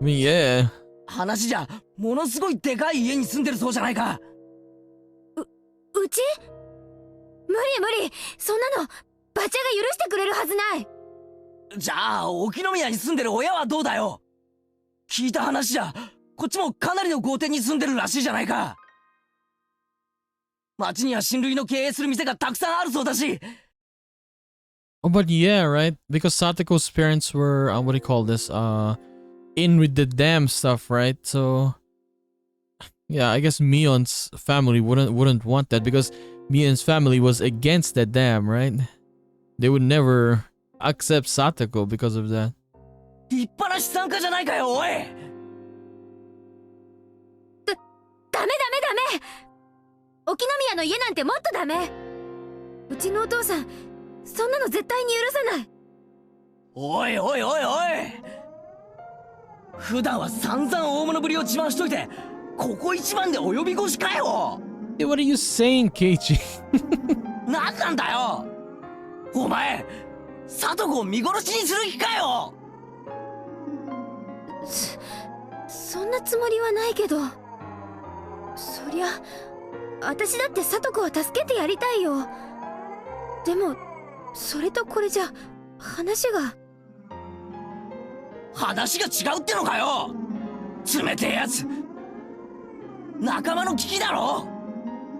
mean, yeah. 話じゃものすごいでかい家に住んでるそうじゃないか。うち？無理、そんなのバチャが許してくれるはずない。じゃあ沖宮に住んでる親はどうだよ。聞いた話じゃこっちもかなりの豪邸に住んでるらしいじゃないか。町には親類の経営する店がたくさんあるそうだし。 Oh, but yeah, right? Because Satoko's parents were, what do you call this? In with the damn stuff, right? So, yeah, I guess Mion's family wouldn't want that because Mion's family was against that dam, right? They would never accept Satoko because of that. 立派な資産家じゃないかよ、おい。ダメ。沖宮の家なんてもっとダメ。うちのお父さんそんなの絶対に許さない。おい。普段は散々大物ぶりを自慢しといて、ここ一番で及び腰かよ。Hey, what are you saying, Keiichi? なんだよ。お前、聡子を見殺しにする気かよ。そんなつもりはないけど、そりゃ私だって聡子を助けてやりたいよ。でもそれとこれじゃ話が違うってのかよ。冷てえやつ。仲間の危機だろ。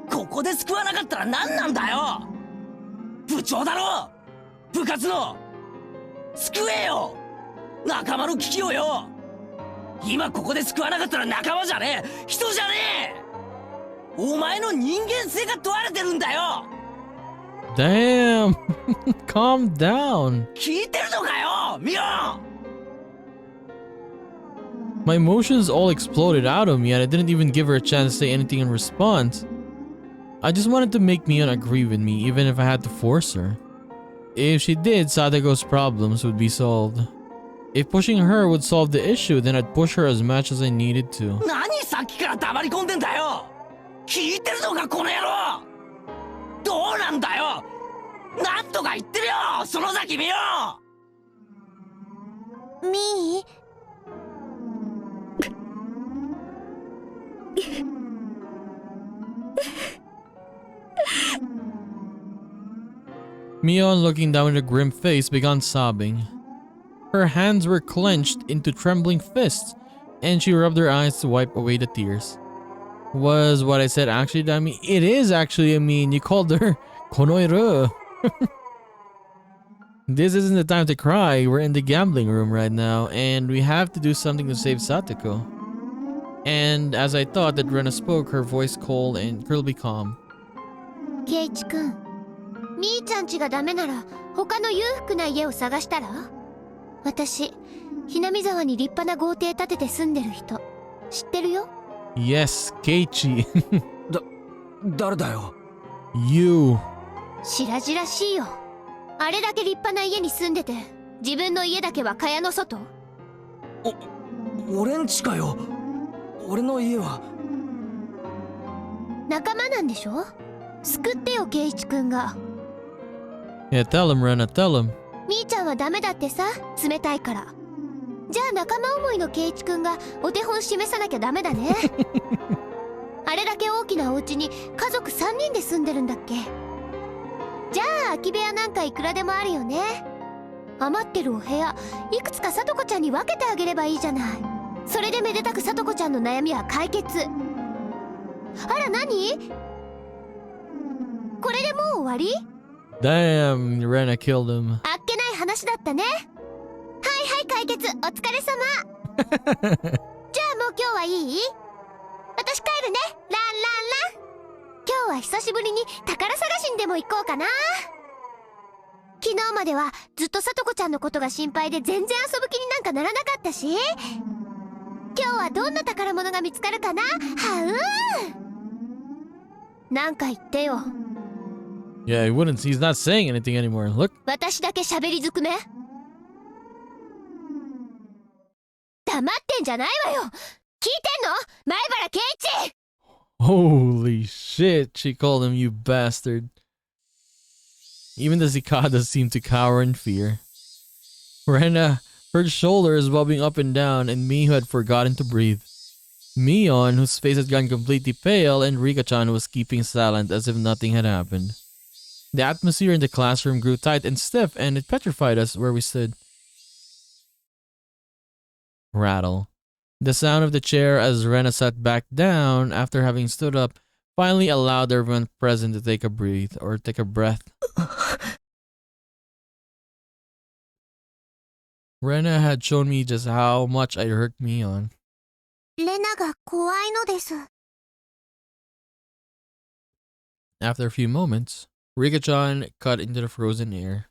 ここで救わなかったら何なんだよ。部長だろ、部活の。救えよ、仲間の危機をよ。今ここで救わなかったら仲間じゃねえ、人じゃねえ。お前の人間性が問われてるんだよ。 Damn! Calm down. 聞いてるのかよ、ミオン。 My emotions all exploded out of me and I didn't even give her a chance to say anything in response. I just wanted to make Mion agree with me even if I had to force her. If she did, Sadako's problems would be solved. If pushing her would solve the issue, then I'd push her as much as I needed to. 何さっきから黙り込んでんだよ。聞いてるのかこの野郎。どうなんだよ、なんとか言ってるよ、園崎ミオン。みー、Mion, looking down with a grim face, began sobbing. Her hands were clenched into trembling fists, and she rubbed her eyes to wipe away the tears. Was what I said actually Dami? It is actually, I mean, you called her Konoiru. This isn't the time to cry. We're in the gambling room right now, and we have to do something to save Satoko. And as I thought that Rena spoke, her voice cold and incredibly calm. ケイチくん、みーちゃん家がダメなら他の裕福な家を探したら。私、ひなみ沢に立派な豪邸建てて住んでる人知ってるよ。 Yes, Keiichi. 誰だよ。 You. 白々しいよ。あれだけ立派な家に住んでて自分の家だけは蚊帳の外。俺んちかよ。俺の家は。仲間なんでしょ。救ってよ、ケイイチくんが。 Yeah, tell him, Rena, tell him. みーちゃんはダメだってさ、冷たいから。じゃあ仲間思いのケイイチくんがお手本示さなきゃダメだね。あれだけ大きなお家に家族3人で住んでるんだっけ。じゃあ空き部屋なんかいくらでもあるよね。余ってるお部屋いくつかさとこちゃんに分けてあげればいいじゃない。それでめでたくさとこちゃんの悩みは解決。あら何、これでもう終わり。 Damn, Rena killed him. あっけない話だったね。はいはい解決、お疲れ様。じゃあもう今日はいい？私帰るね。ランランラン。今日は久しぶりに宝探しにでも行こうかな。昨日まではずっとさとこちゃんのことが心配で全然遊ぶ気になんかならなかったし。今日はどんな宝物が見つかるかな。はなんか言ってよ。 Yeah, he wouldn't. He's not saying anything anymore. Look. 私だけ喋りずくめ。黙ってんじゃないわよ。聞いてんの前原圭一。 Holy shit, she called him, you bastard. Even the cicadas seemed to cower in fear. Rena, her shoulders bobbing up and down, and me who had forgotten to breathe. Mion, whose face had gone completely pale, and Rika-chan was keeping silent as if nothing had happened. The atmosphere in the classroom grew tight and stiff, and it petrified us where we stood. Rattle. The sound of the chair as Rena sat back down after having stood up finally allowed everyone present to take a breath. Rena had shown me just how much I'd hurt Mion. レナが怖いのです。 After a few moments, Rika-chan cut into the frozen air.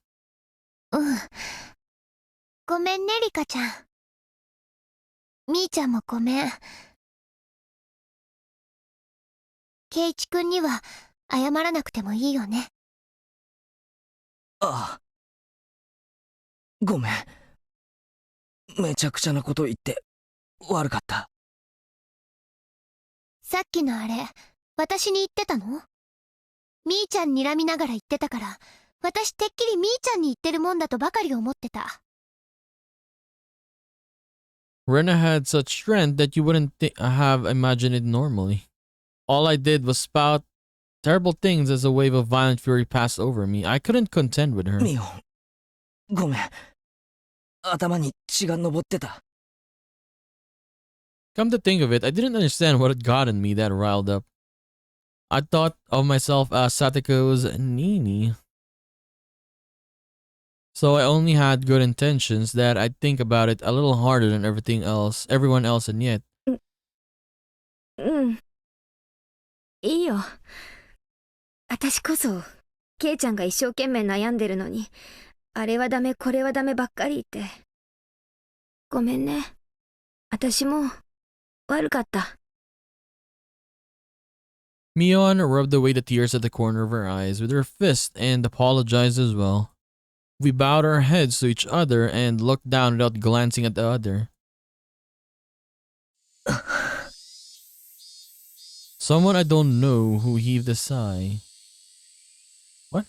ごめんねリカちゃん。みーちゃんもごめん。ケイチくんには謝らなくてもいいよね。ああ、ごめん。めちゃくちゃなこと言って悪かった。さっきのあれ、私に言ってたの？みーちゃん睨みながら言ってたから、私てっきりみーちゃんに言ってるもんだとばかり思ってた。Rena had such strength that you wouldn't have imagined it normally. All I did was spout terrible things as a wave of violent fury passed over me. I couldn't contend with her. ミオン、ごめん。頭に血が上ってた。Come to think of it, I didn't understand what had gotten me that riled up. I thought of myself as Satoko's Nini. So I only had good intentions that I'd think about it a little harder than everyone else, and yet. うん。いいよ。私こそ、ケイちゃんが一生懸命悩んでるのに、あれはダメ、これはダメばっかり言って。ごめんね。私も、悪かった。Mion rubbed away the tears at the corner of her eyes with her fist and apologized as well. We bowed our heads to each other and looked down without glancing at the other. Someone I don't know who heaved a sigh. What?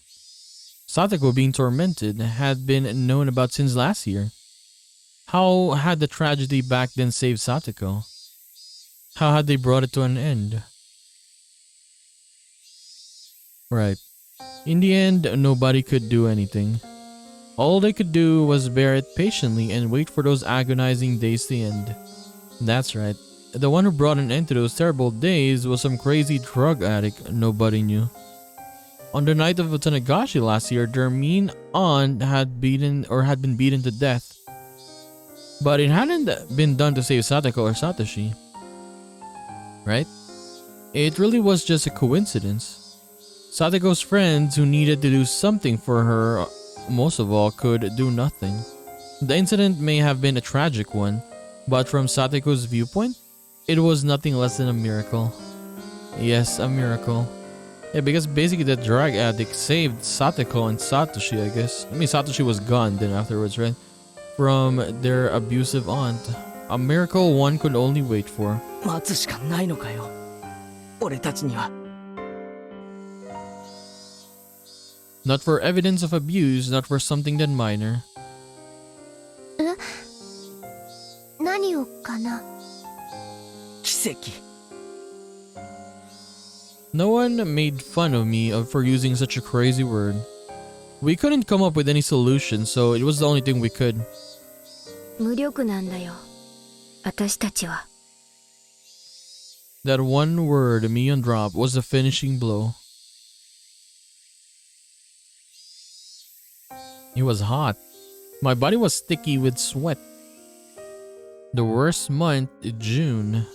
Satoko being tormented had been known about since last year. How had the tragedy back then saved Satoko? How had they brought it to an end? Right. In the end, nobody could do anything. All they could do was bear it patiently and wait for those agonizing days to end. That's right. The one who brought an end to those terrible days was some crazy drug addict nobody knew. On the night of Tatarigoroshi last year, their mean aunt had been beaten to death. But it hadn't been done to save Satoko or Satoshi. Right? It really was just a coincidence. Satoko's friends who needed to do something for her, most of all, could do nothing. The incident may have been a tragic one, but from Satoko's viewpoint, it was nothing less than a miracle. Yes, a miracle. Yeah, because basically the drug addict saved Satoko and Satoshi, I guess. I mean, Satoshi was gone then afterwards, right? From their abusive aunt. A miracle one could only wait for. 待つしかないのかよ。俺たちには。Not for evidence of abuse, not for something that minor. 何をかな。奇跡。No one made fun of me for using such a crazy word. We couldn't come up with any solution, so it was the only thing we could. 無力なんだよ。私たちは。That one word, Mion dropped, was the finishing blow. It was hot. My body was sticky with sweat. The worst month, June.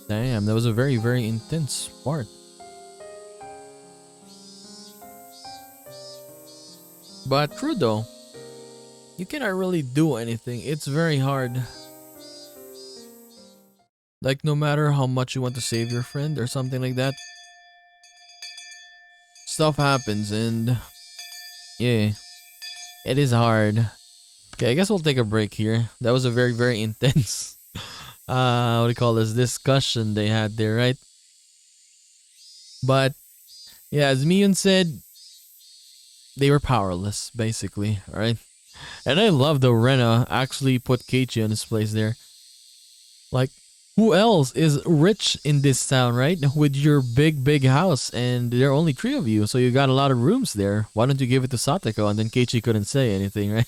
Damn, that was a very, very intense part. But true though, you cannot really do anything. It's very hard. Like no matter how much you want to save your friend or something like that, stuff happens and yeah, it is hard. Okay, I guess we'll take a break here. That was a very, very intense what do you call this, discussion they had there, right? But yeah, as Mion said, they were powerless basically, alright? And I love the Rena actually put Keiichi in his place there. Like, who else is rich in this town, right? With your big house, and there are only 3 of you, so you got a lot of rooms there. Why don't you give it to Satoko? And then Keiichi couldn't say anything, right?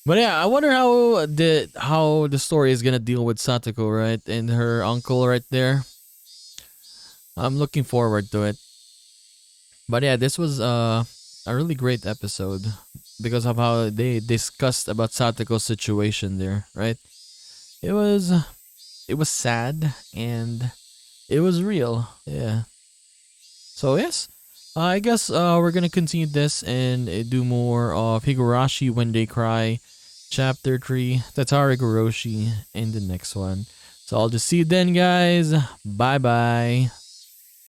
But yeah, I wonder how the story is gonna deal with Satoko, right? And her uncle right there. I'm looking forward to it. But yeah, this was a really great episode because of how they discussed about Satoko's situation there, right? It was sad and it was real, yeah. So yes, I guess we're gonna continue this and do more of Higurashi When They Cry, Chapter 3, Tatarigoroshi in the next one. So I'll just see you then, guys. Bye bye.